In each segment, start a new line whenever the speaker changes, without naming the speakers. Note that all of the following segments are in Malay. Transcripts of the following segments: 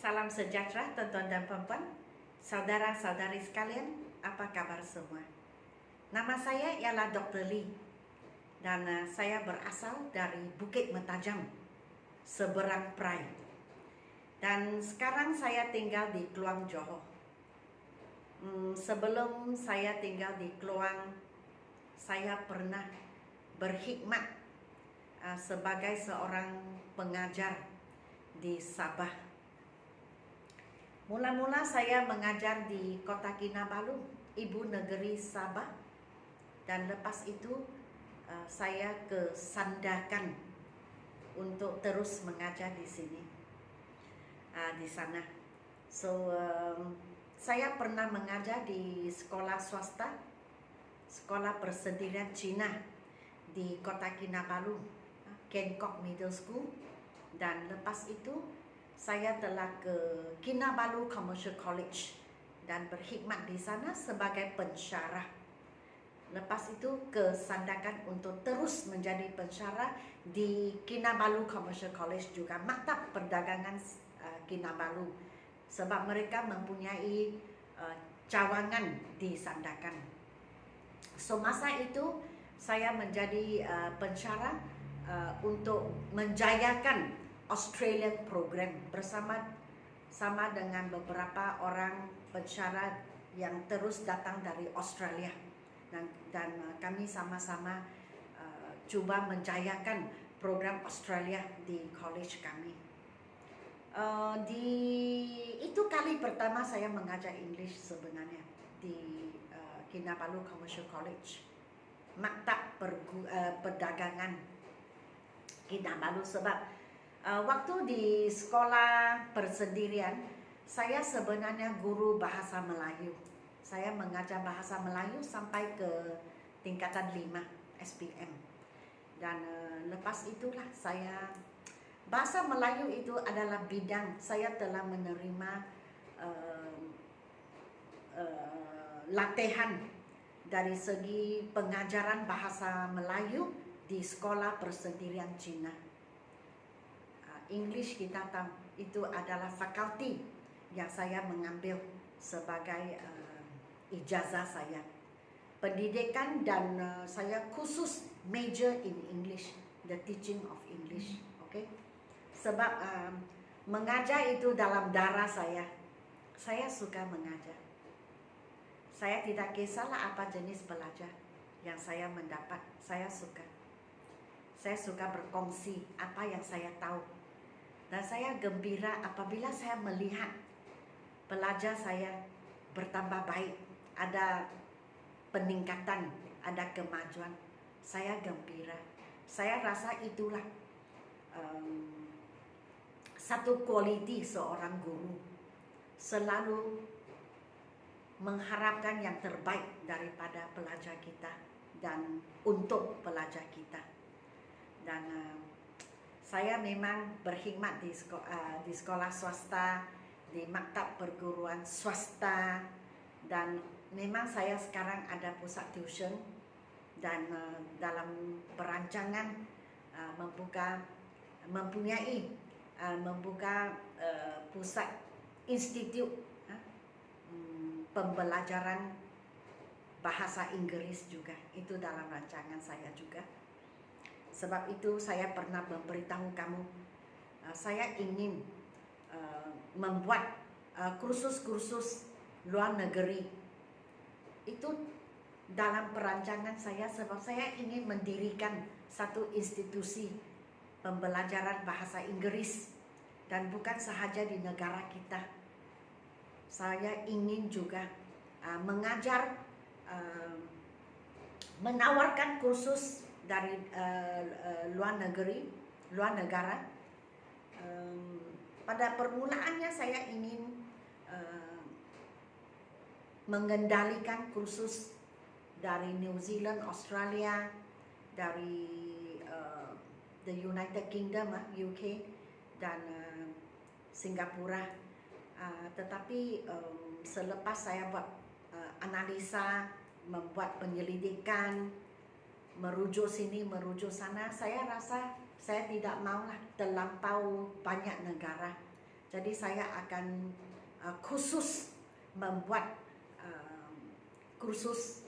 Salam sejahtera tuan-tuan dan puan-puan, saudara-saudari sekalian, apa kabar semua? Nama saya ialah Dr. Lee dan saya berasal dari Bukit Mentajam, seberang Perai. Dan sekarang saya tinggal di Kluang Johor. Sebelum saya tinggal di Kluang, saya pernah berkhidmat sebagai seorang pengajar di Sabah. Mula-mula saya mengajar di Kota Kinabalu, ibu negeri Sabah, dan lepas itu saya ke Sandakan untuk terus mengajar di sini, di sana. Saya pernah mengajar di sekolah swasta, sekolah persendirian Cina di Kota Kinabalu, Kenkok Middle School, dan lepas itu saya telah ke Kinabalu Commercial College dan berkhidmat di sana sebagai pensyarah. Lepas itu ke Sandakan untuk terus menjadi pensyarah di Kinabalu Commercial College juga, Maktab Perdagangan Kinabalu, sebab mereka mempunyai cawangan di Sandakan. So masa itu saya menjadi pensyarah untuk menjayakan Australian program bersama dengan beberapa orang pensyarah yang terus datang dari Australia, dan kami sama-sama cuba menjayakan program Australia di college kami. Itu kali pertama saya mengajar English sebenarnya di Kinabalu Commercial College, Maktab Perdagangan Kinabalu, sebab waktu di sekolah persendirian saya sebenarnya guru bahasa Melayu. Saya mengajar bahasa Melayu sampai ke tingkatan 5 SPM. Dan lepas itulah saya, bahasa Melayu itu adalah bidang saya telah menerima latihan dari segi pengajaran bahasa Melayu di sekolah persendirian Cina. English kita tahu itu adalah fakulti yang saya mengambil sebagai ijazah saya pendidikan, dan saya khusus major in English, the teaching of English. Okay? Sebab mengajar itu dalam darah saya. Saya suka mengajar. Saya tidak kisahlah apa jenis pelajar yang saya mendapat, saya suka. Saya suka berkongsi apa yang saya tahu. Dan saya gembira apabila saya melihat pelajar saya bertambah baik, ada peningkatan, ada kemajuan. Saya gembira. Saya rasa itulah satu kualiti seorang guru, selalu mengharapkan yang terbaik daripada pelajar kita dan untuk pelajar kita. Dan saya memang berkhidmat di sekolah swasta, di maktab perguruan swasta, dan memang saya sekarang ada pusat tuition, dan dalam perancangan membuka pusat institut pembelajaran bahasa Inggris juga. Itu dalam rancangan saya juga. Sebab itu saya pernah memberitahu kamu, saya ingin membuat kursus-kursus luar negeri. Itu dalam perancangan saya, sebab saya ingin mendirikan satu institusi pembelajaran bahasa Inggris, dan bukan sahaja di negara kita. Saya ingin juga mengajar, menawarkan kursus dari luar negara. Pada permulaannya saya ingin mengendalikan kursus dari New Zealand, Australia, dari the United Kingdom, UK, dan Singapura. Tetapi selepas saya buat analisa, membuat penyelidikan, merujuk sini, merujuk sana, saya rasa saya tidak maulah terlampau banyak negara. Jadi saya akan khusus membuat kursus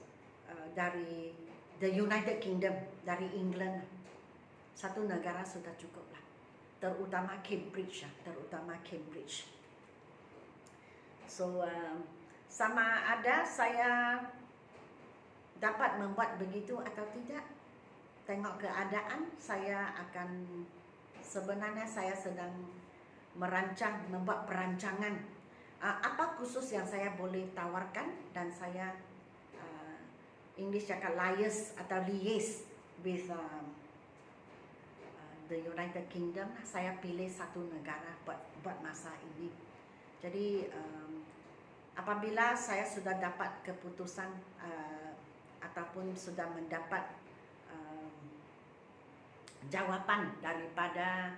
dari the United Kingdom, dari England. Satu negara sudah cukup lah, terutama Cambridge. So sama ada saya dapat membuat begitu atau tidak, tengok keadaan. Sebenarnya saya sedang membuat perancangan apa khusus yang saya boleh tawarkan, dan saya English cakap liaise with the United Kingdom. Saya pilih satu negara buat masa ini. Jadi apabila saya sudah dapat keputusan ataupun sudah mendapat jawapan daripada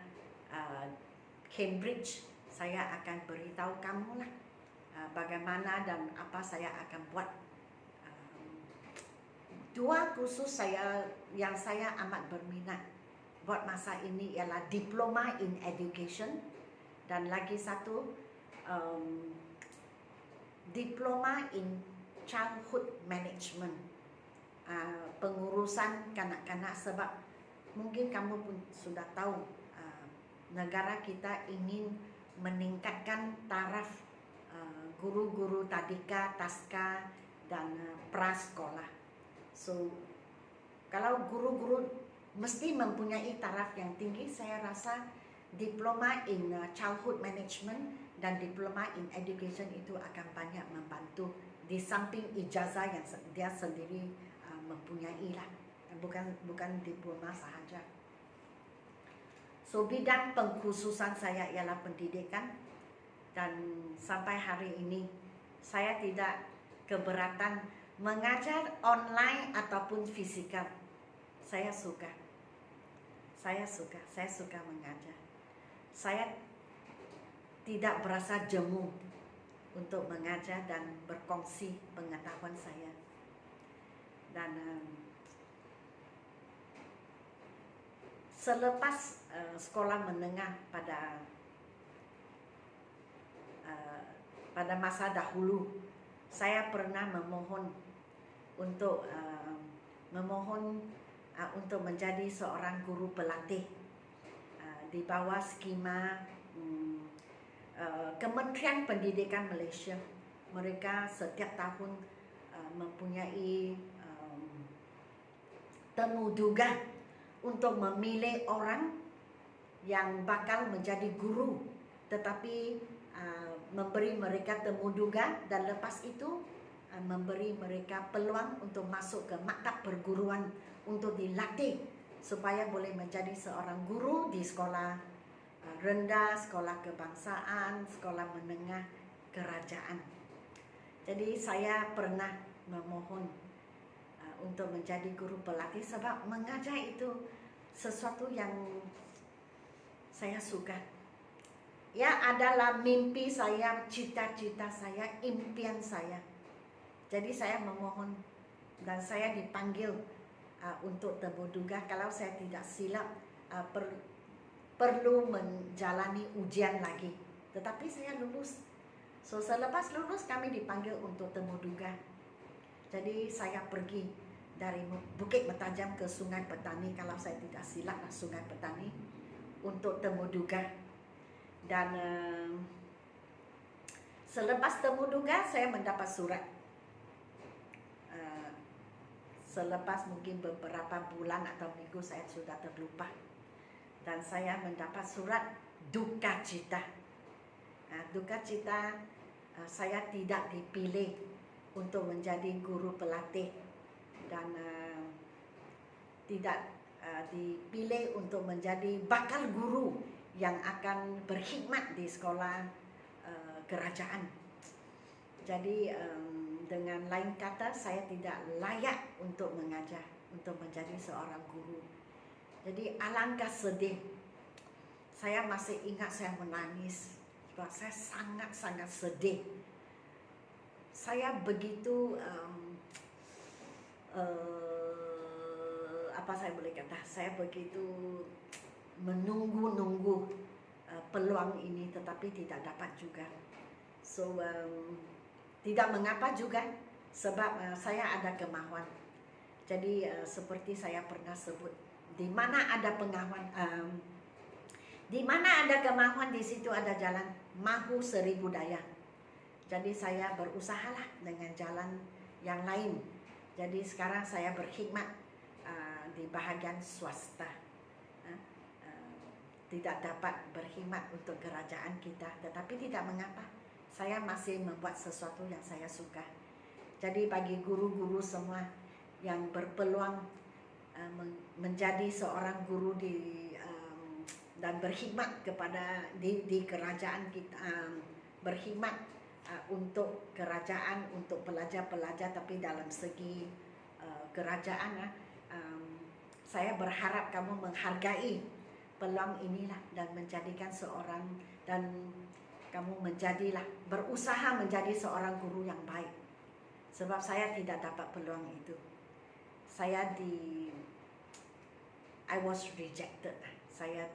Cambridge, saya akan beritahu kamu lah bagaimana dan apa saya akan buat. Dua kursus yang saya amat berminat buat masa ini ialah Diploma in Education, dan lagi satu Diploma in Childhood Management, pengurusan kanak-kanak. Sebab mungkin kamu pun sudah tahu negara kita ingin meningkatkan taraf guru-guru tadika, taska dan prasekolah. So kalau guru-guru mesti mempunyai taraf yang tinggi, saya rasa Diploma in Childhood Management dan Diploma in Education itu akan banyak membantu, di samping ijazah yang dia sendiri mempunyai lah, bukan diploma sahaja. So bidang pengkhususan saya ialah pendidikan, dan sampai hari ini saya tidak keberatan mengajar online ataupun fisikal. Saya suka mengajar. Saya tidak berasa jemu untuk mengajar dan berkongsi pengetahuan saya. Dan selepas sekolah menengah pada masa dahulu, saya pernah memohon untuk menjadi seorang guru pelatih di bawah skema Kementerian Pendidikan Malaysia. Mereka setiap tahun mempunyai temuduga untuk memilih orang yang bakal menjadi guru, tetapi memberi mereka temuduga, dan lepas itu memberi mereka peluang untuk masuk ke maktab perguruan untuk dilatih supaya boleh menjadi seorang guru di sekolah rendah, sekolah kebangsaan, sekolah menengah kerajaan. Jadi saya pernah memohon untuk menjadi guru pelatih, sebab mengajar itu sesuatu yang saya suka. Ya, adalah mimpi saya, cita-cita saya, impian saya. Jadi saya memohon, dan saya dipanggil untuk temuduga. Kalau saya tidak silap, perlu menjalani ujian lagi. Tetapi saya lulus. So selepas lulus kami dipanggil untuk temuduga. Jadi saya pergi dari Bukit Metajam ke Sungai Petani, kalau saya tidak silap Sungai Petani, untuk temuduga. Dan selepas temuduga saya mendapat surat. Selepas mungkin beberapa bulan atau minggu, saya sudah terlupa, dan saya mendapat surat duka cita. Duka cita saya tidak dipilih untuk menjadi guru pelatih, dan tidak dipilih untuk menjadi bakal guru yang akan berkhidmat di sekolah kerajaan. Jadi dengan lain kata, saya tidak layak untuk mengajar, untuk menjadi seorang guru. Jadi alangkah sedih. Saya masih ingat saya menangis, sebab saya sangat-sangat sedih. Saya begitu apa saya boleh kata, saya begitu menunggu-nunggu peluang ini, tetapi tidak dapat juga. So tidak mengapa juga, sebab saya ada kemahuan. Jadi seperti saya pernah sebut, di mana ada pengahuan, di mana ada kemahuan, di situ ada jalan. Mahu 1000 daya. Jadi saya berusahalah dengan jalan yang lain. Jadi sekarang saya berkhidmat di bahagian swasta. Tidak dapat berkhidmat untuk kerajaan kita, tetapi tidak mengapa. Saya masih membuat sesuatu yang saya suka. Jadi bagi guru-guru semua yang berpeluang menjadi seorang guru dan berkhidmat kepada di kerajaan kita, berkhidmat untuk kerajaan, untuk pelajar-pelajar, tapi dalam segi kerajaan, saya berharap kamu menghargai peluang inilah dan menjadikan seorang, dan kamu menjadilah, berusaha menjadi seorang guru yang baik. Sebab saya tidak dapat peluang itu. I was rejected. Saya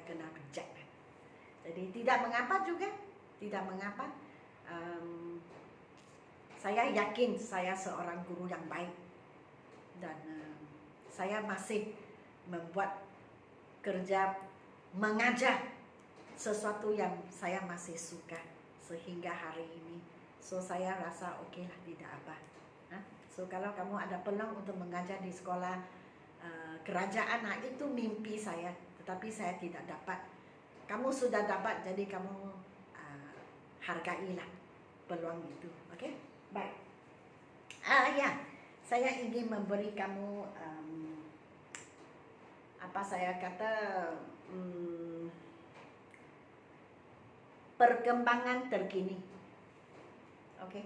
kena reject. Jadi tidak mengapa juga, tidak mengapa. Saya yakin saya seorang guru yang baik, dan saya masih membuat kerja mengajar sesuatu yang saya masih suka sehingga hari ini. So saya rasa okey lah, tidak apa. So kalau kamu ada peluang untuk mengajar di sekolah kerajaan, itu mimpi saya, tetapi saya tidak dapat. Kamu sudah dapat, jadi kamu hargailah peluang itu. Okey, baik. Ya, saya ingin memberi kamu perkembangan terkini. Okey.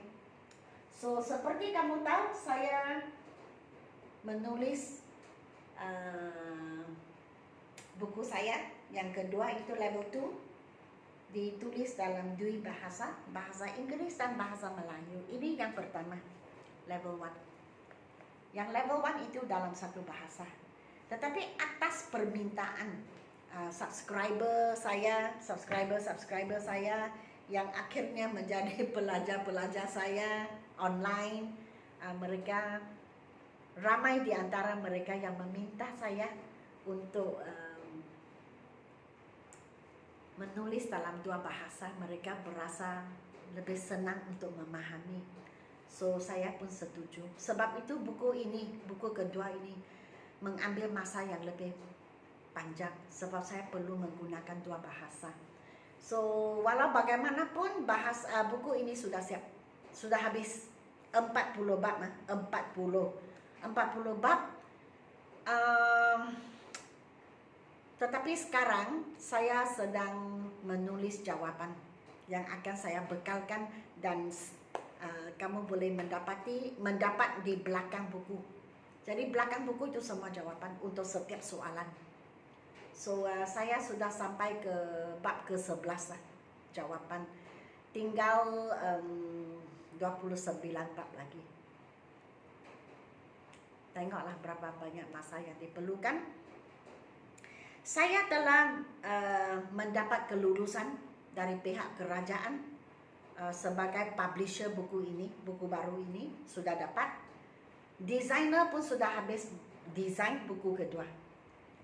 So seperti kamu tahu, saya menulis buku saya yang kedua, itu level 2, ditulis dalam 2 bahasa, bahasa Inggris dan bahasa Melayu. Ini yang pertama, level 1. Yang level 1 itu dalam 1 bahasa. Tetapi atas permintaan subscriber saya yang akhirnya menjadi pelajar-pelajar saya online, mereka ramai di antara mereka yang meminta saya untuk menulis dalam 2 bahasa. Mereka berasa lebih senang untuk memahami. So saya pun setuju. Sebab itu buku kedua ini mengambil masa yang lebih panjang, sebab saya perlu menggunakan 2 bahasa. So walau bagaimanapun buku ini sudah siap, sudah habis 40 bab, 40 bab. Tetapi sekarang saya sedang menulis jawapan yang akan saya bekalkan, dan kamu boleh mendapat di belakang buku. Jadi belakang buku itu semua jawapan untuk setiap soalan. So saya sudah sampai ke bab ke-11 lah, jawapan. Tinggal 29 bab lagi. Tengoklah berapa banyak masa yang diperlukan. Saya telah mendapat kelulusan dari pihak kerajaan sebagai publisher buku ini, buku baru ini sudah dapat. Designer pun sudah habis desain buku kedua.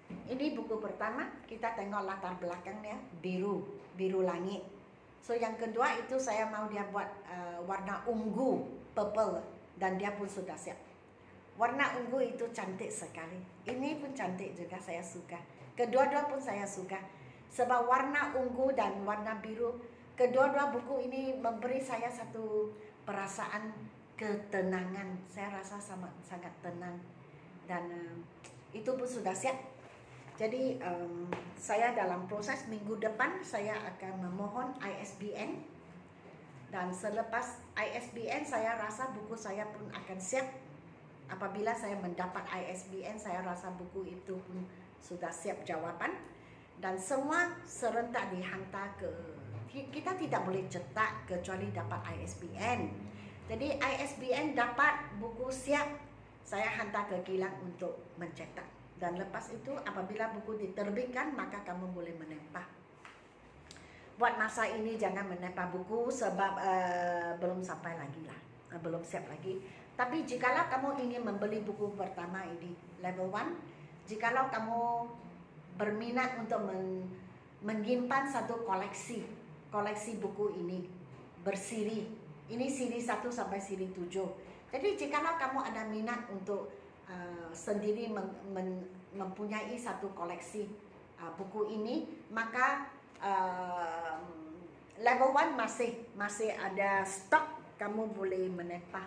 Ini buku pertama, kita tengok latar belakangnya biru langit. So yang kedua itu saya mau dia buat warna ungu, purple, dan dia pun sudah siap. Warna ungu itu cantik sekali. Ini pun cantik juga, saya suka. Kedua-dua pun saya suka. Sebab warna ungu dan warna biru, kedua-dua buku ini memberi saya satu perasaan ketenangan. Saya rasa sangat tenang. Dan itu pun sudah siap. Jadi saya dalam proses minggu depan saya akan memohon ISBN. Dan selepas ISBN saya rasa buku saya pun akan siap. Apabila saya mendapat ISBN, saya rasa buku itu pun sudah siap jawapan. Dan semua serentak dihantar ke, kita tidak boleh cetak kecuali dapat ISBN. Jadi ISBN dapat buku siap, saya hantar ke kilang untuk mencetak Dan lepas itu apabila buku diterbitkan, maka kamu boleh menempah. Buat masa ini jangan menempah buku sebab belum sampai lagi lah, belum siap lagi. Tapi jikalau kamu ingin membeli buku pertama ini, level 1, jikalau kamu berminat untuk menyimpan satu koleksi buku ini bersiri. Ini siri 1 sampai siri 7. Jadi jikalau kamu ada minat untuk sendiri mempunyai satu koleksi buku ini, maka level 1 masih ada stok, kamu boleh menempah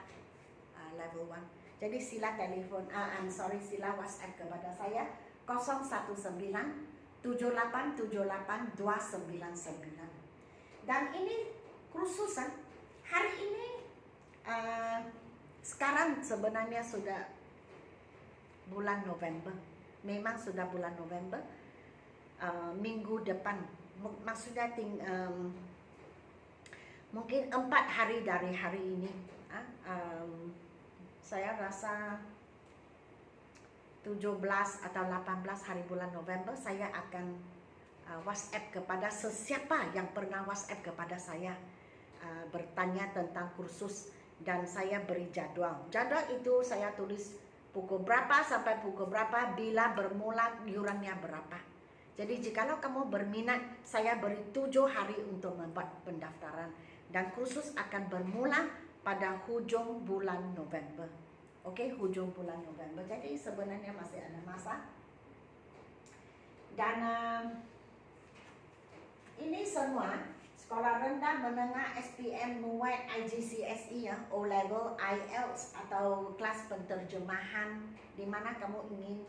level 1. Jadi sila telefon, sila WhatsApp kepada saya 01978782999. Dan ini khusus hari ini, sekarang sebenarnya sudah bulan November, memang sudah bulan November. Minggu depan, maksudnya mungkin 4 hari dari hari ini, saya rasa 17 atau 18 hari bulan November, saya akan WhatsApp kepada sesiapa yang pernah WhatsApp kepada saya bertanya tentang kursus, dan saya beri jadwal. Jadwal itu saya tulis pukul berapa sampai pukul berapa, bila bermula, iurannya berapa. Jadi jikalau kamu berminat, saya beri 7 hari untuk membuat pendaftaran, dan kursus akan bermula pada hujung bulan November. Oke, hujung bulan November. Jadi sebenarnya masih ada masa. Dan ini semua sekolah rendah, menengah, SPM, NUET, IGCSE ya, O level, IELTS atau kelas penterjemahan, di mana kamu ingin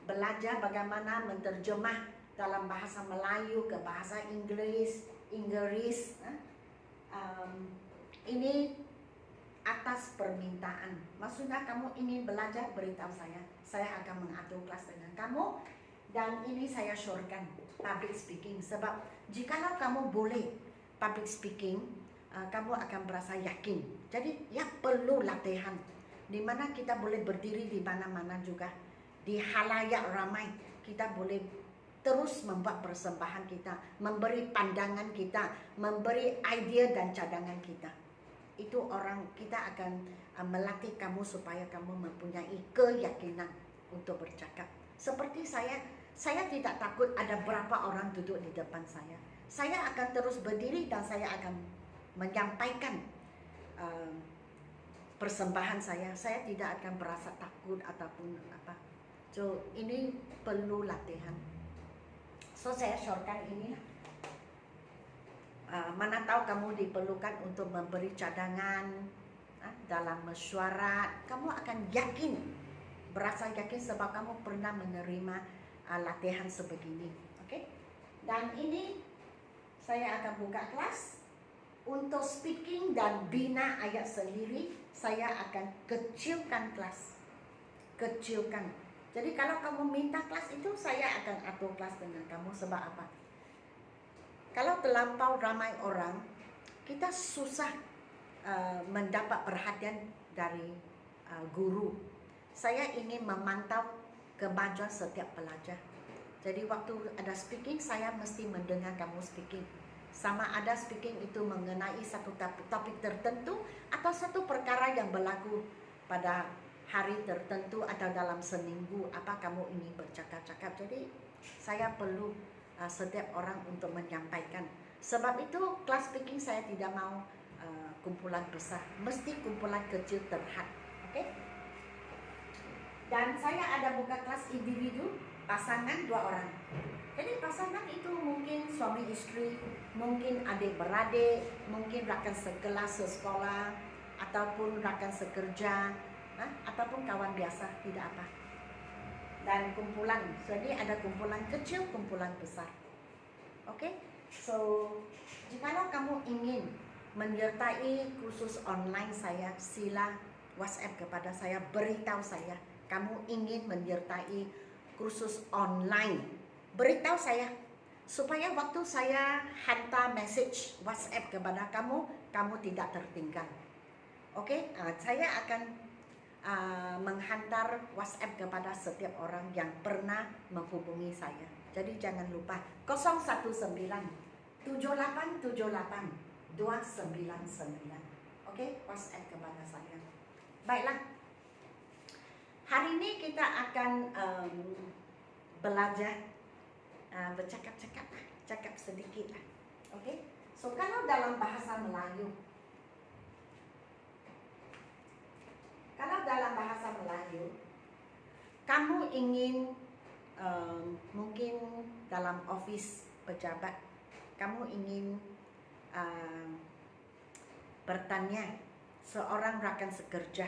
belajar bagaimana menterjemah dalam bahasa Melayu ke bahasa Inggris. Ini atas permintaan. Maksudnya kamu ingin belajar, beritahu saya akan mengatur kelas dengan kamu. Dan ini saya syorkan public speaking, sebab jikalau kamu boleh public speaking, kamu akan merasa yakin. Jadi ya perlu latihan, di mana kita boleh berdiri di mana-mana juga, di halayak ramai, kita boleh terus membuat persembahan kita, memberi pandangan kita, memberi idea dan cadangan kita. Itu kita akan melatih kamu supaya kamu mempunyai keyakinan untuk bercakap. Seperti saya tidak takut ada berapa orang duduk di depan saya. Saya akan terus berdiri dan saya akan menyampaikan persembahan saya. Saya tidak akan merasa takut ataupun apa. So ini perlu latihan. So saya syorkan ini. Mana tahu kamu diperlukan untuk memberi cadangan dalam mesyuarat, kamu akan yakin, berasa yakin sebab kamu pernah menerima latihan sebegini. Okay? Dan ini saya akan buka kelas untuk speaking dan bina ayat sendiri. Saya akan kecilkan kelas, kecilkan. Jadi kalau kamu minta kelas itu, saya akan atur kelas dengan kamu. Sebab apa? Kalau terlampau ramai orang, kita susah mendapat perhatian dari guru. Saya ingin memantau kemajuan setiap pelajar. Jadi waktu ada speaking, saya mesti mendengar kamu speaking. Sama ada speaking itu mengenai satu topik tertentu atau satu perkara yang berlaku pada hari tertentu atau dalam seminggu, apa kamu ingin bercakap-cakap. Jadi saya perlu setiap orang untuk menyampaikan. Sebab itu kelas speaking saya tidak mau kumpulan besar, mesti kumpulan kecil terhad. Okay? Dan saya ada buka kelas individu, pasangan 2 orang. Jadi pasangan itu mungkin suami istri, mungkin adik-beradik, mungkin rakan sekelas sekolah, ataupun rakan sekerja, ataupun kawan biasa, tidak apa. Dan kumpulan, jadi ada kumpulan kecil, kumpulan besar. Oke, so jikalau kamu ingin menyertai kursus online saya, sila WhatsApp kepada saya, beritahu saya kamu ingin menyertai kursus online. Beritahu saya supaya waktu saya hantar message WhatsApp kepada kamu, kamu tidak tertinggal. Oke, saya akan menghantar WhatsApp kepada setiap orang yang pernah menghubungi saya. Jadi jangan lupa 019 7878 299. Okey, WhatsApp kepada saya. Baiklah. Hari ini kita akan belajar bercakap-cakap, cakap sedikit lah. Okey. So kalau dalam bahasa Melayu, kamu ingin mungkin dalam office pejabat, kamu ingin bertanya seorang rakan sekerja,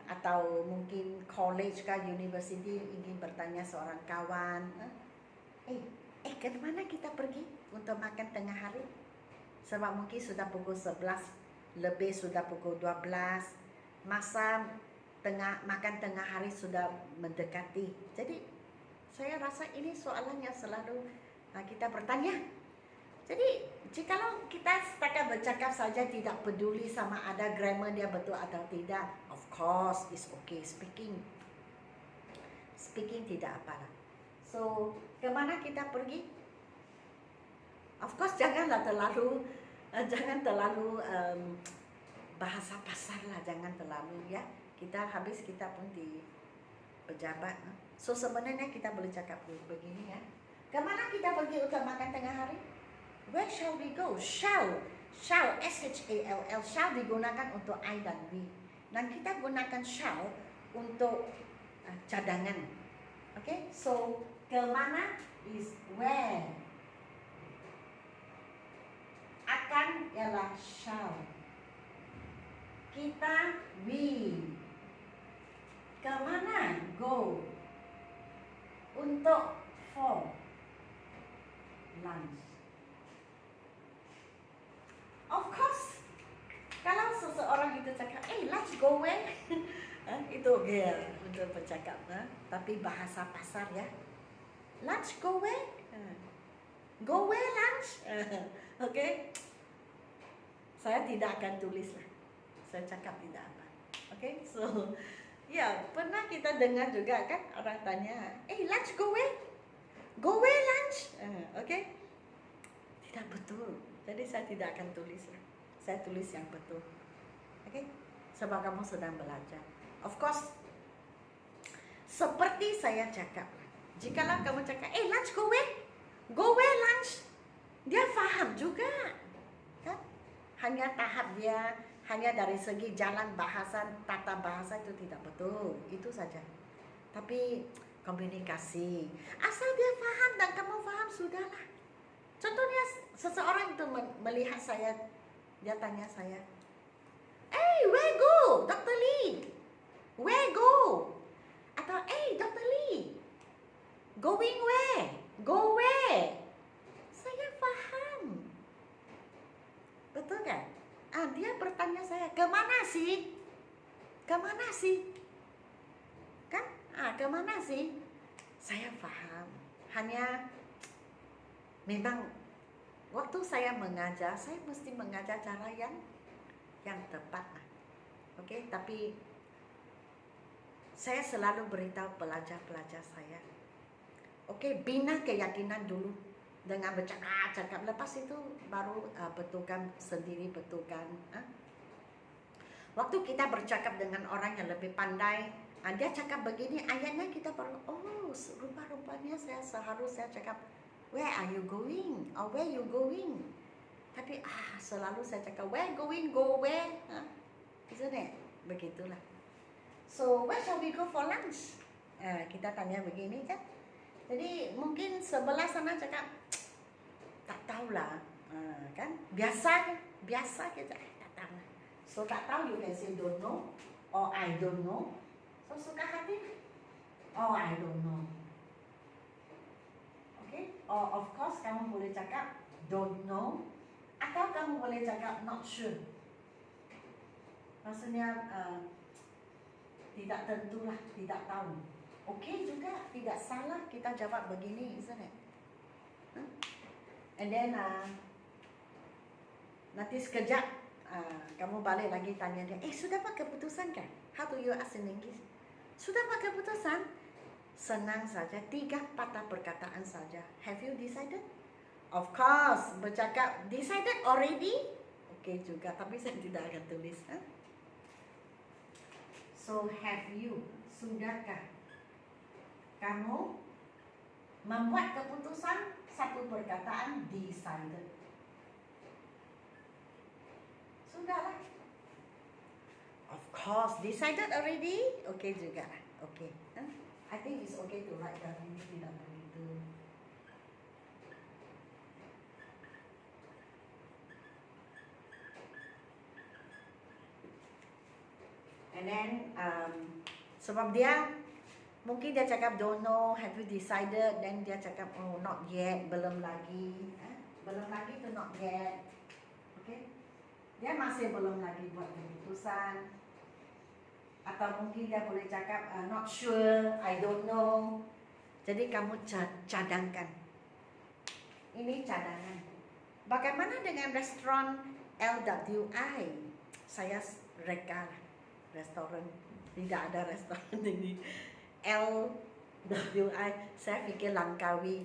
atau mungkin college ke university ingin bertanya seorang kawan, ke mana kita pergi untuk makan tengah hari? Sebab mungkin sudah pukul 11 lebih, sudah pukul 12, masa makan tengah hari sudah mendekati. Jadi saya rasa ini soalan yang selalu kita bertanya. Jadi jikalau kita setakat bercakap saja, tidak peduli sama ada grammar dia betul atau tidak, of course it's okay speaking tidak apalah. So kemana kita pergi? Of course jangan terlalu bahasa pasar lah, jangan terlalu ya. Kita pun di pejabat. So sebenarnya kita boleh cakap begini ya. Kemana kita pergi untuk makan tengah hari? Where shall we go? Shall, S-H-A-L-L, shall digunakan untuk I dan we. Dan kita gunakan shall untuk cadangan. Okay, so kemana is where. Akan ialah shall. Kita we. Kemana? Go. Untuk for lunch. Of course, kalau seseorang itu cakap, let's go where? Itu okay untuk bercakap, tapi bahasa pasar ya. Lunch go where? Go where lunch? Okay. Saya tidak akan tulis lah. Saya cakap tidak apa. Okay, so ya, pernah kita dengar juga kan orang tanya, lunch go where? Go where lunch? Okay. Tidak betul. Jadi saya tidak akan tulis. Saya tulis yang betul. Okay? Sebab kamu sedang belajar. Of course, seperti saya cakap, jikalau kamu cakap, lunch go where? Go where lunch? Dia faham juga. Kan? Hanya tahap dia, hanya dari segi jalan bahasa, tata bahasa itu tidak betul. Itu saja. Tapi komunikasi, asal dia faham dan kamu faham, sudahlah. Contohnya seseorang itu melihat saya, dia tanya saya, where go, Dr. Lee? Where go? Atau, Dr. Lee, going where? Go where? Saya faham. Betul kan? Dia bertanya saya, kemana sih? Kemana sih? Kan? Kemana sih? Saya faham. Hanya memang waktu saya mengajar, saya mesti mengajar cara yang tepat lah. Okay? Tapi saya selalu beritahu pelajar-pelajar saya, bina keyakinan dulu dengan bercakap-cakap. Lepas itu baru betulkan sendiri, betulkan. Waktu kita bercakap dengan orang yang lebih pandai, dia cakap begini, ayatnya kita baru, rupa-rupanya saya seharusnya cakap, where are you going? Or where you going? Tapi selalu saya cakap, where going? Go where? Isn't it? Begitulah. So, where shall we go for lunch? Kita tanya begini kan. Jadi mungkin sebelah sana cakap, tak tahulah. Kan? Biasa kita tak tahu. So, tak tahu, you can say don't know. Or I don't know. So, suka hati. I don't know. Okay? Or of course kamu boleh cakap don't know, atau kamu boleh cakap not sure. Maksudnya tidak tentulah, tidak tahu. Okay juga, tidak salah kita jawab begini, isn't it? And then nanti sekejap kamu balik lagi tanya dia, sudah apa keputusan kan? How do you ask in English? Sudah pakai keputusan? Senang saja, 3 patah perkataan saja. Have you decided? Of course, bercakap decided already? Okay juga, tapi saya tidak akan tulis. So, have you? Sudahkah kamu membuat keputusan? 1 perkataan, decided. Sudahlah. Of course, decided already? Okay juga. Okay. I think it's okay to write down, ini tidak begitu. And then sebab dia mungkin dia cakap don't know, have you decided, then dia cakap oh not yet, belum lagi. Belum lagi tu not yet. Okay? Dia masih belum lagi buat keputusan. Atau mungkin dia boleh cakap not sure, I don't know. Jadi kamu cadangkan. Ini cadangan. Bagaimana dengan restoran LWI? Saya reka restoran. Tidak ada restoran ini. LWI, saya fikir Langkawi.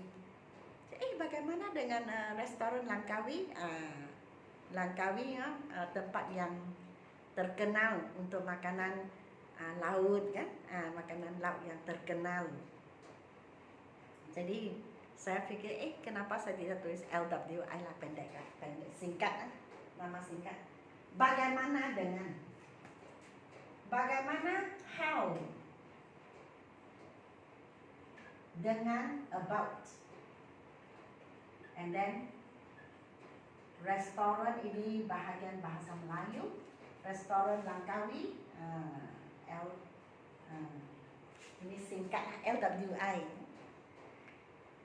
Bagaimana dengan restoran Langkawi? Langkawi tempat yang terkenal untuk makanan laut kan, makanan laut yang terkenal. Jadi saya fikir kenapa saya tidak tulis LWI lah, pendek singkat, nama singkat. Bagaimana dengan, bagaimana how, dengan about, and then restoran ini bahagian bahasa Melayu, restoran Langkawi. Ini singkat LWI.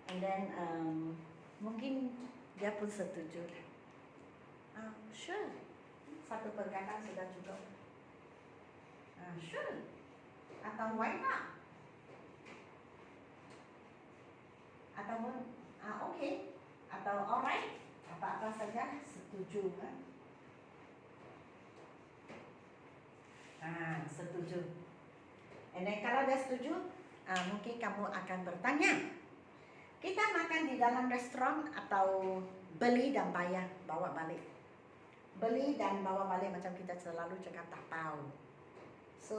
And then mungkin dia pun setuju. Sure, 1 perkataan sudah cukup. Sure, atau why not? Ataupun okay, atau alright, apa-apa saja setuju kan? Setuju. And then kalau dia setuju, mungkin kamu akan bertanya, kita makan di dalam restoran atau beli dan bayar, bawa balik? Beli dan bawa balik macam kita selalu cakap tak tahu. So,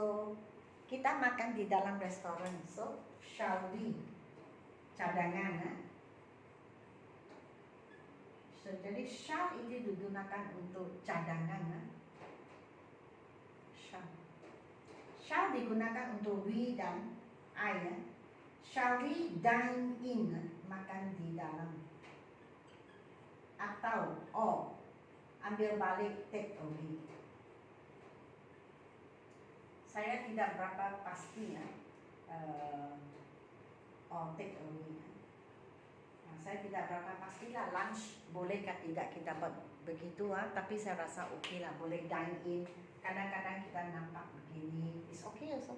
kita makan di dalam restoran. So, shall we? Cadangan. So, jadi shall ini digunakan untuk cadangan. Shall digunakan untuk we dan I. Shall we dine in, makan di dalam? Atau ambil balik, take away. Saya tidak berapa pasti take away. Saya tidak berapa pastilah lunch bolehkah tidak kita buat begitu, tapi saya rasa okey lah, boleh dine in. Kadang-kadang kita nampak begini, it's okay also.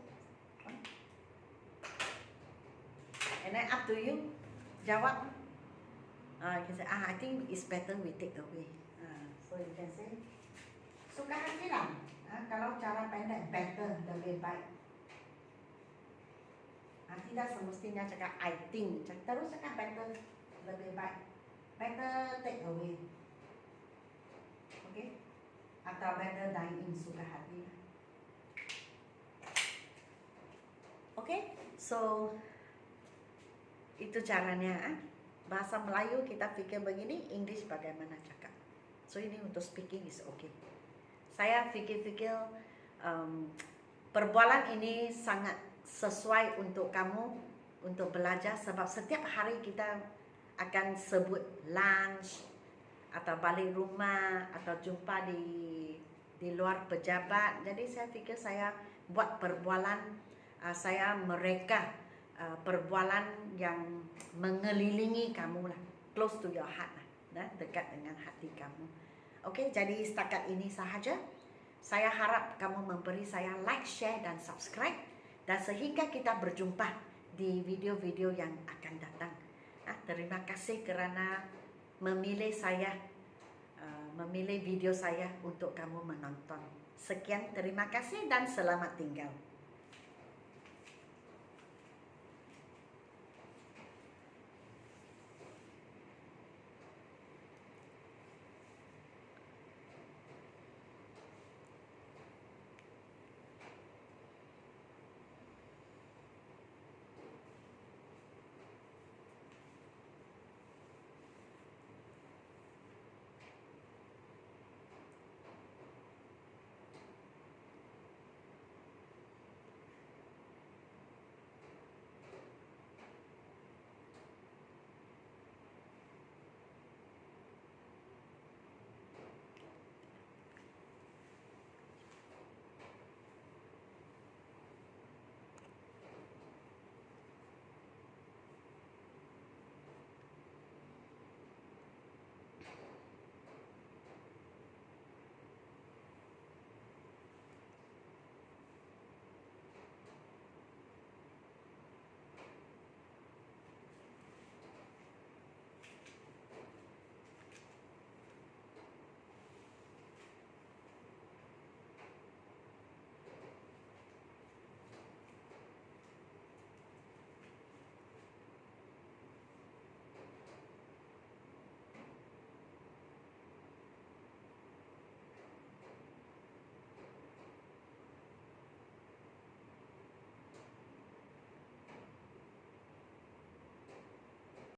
And then up to you, jawab. You can say, I think it's better we take away. So you can say, suka hati lah. Kalau cara pendek, better, lebih baik. Tidak semestinya cakap I think, terus cakap better, lebih baik. Better take away. Okay? Atau better dine in, suka hati. Okay? So itu caranya. Bahasa Melayu kita fikir begini, English bagaimana cakap. So ini untuk speaking is okay. Saya fikir-fikir perbualan ini sangat sesuai untuk kamu untuk belajar, sebab setiap hari kita akan sebut lunch atau balik rumah atau jumpa di luar pejabat. Jadi saya fikir saya buat perbualan, saya mereka perbualan yang mengelilingi kamu lah, close to your heart lah, dekat dengan hati kamu. Okey, jadi setakat ini sahaja. Saya harap kamu memberi saya like, share dan subscribe, dan sehingga kita berjumpa di video-video yang akan datang. Terima kasih kerana memilih saya, memilih video saya untuk kamu menonton. Sekian, terima kasih dan selamat tinggal.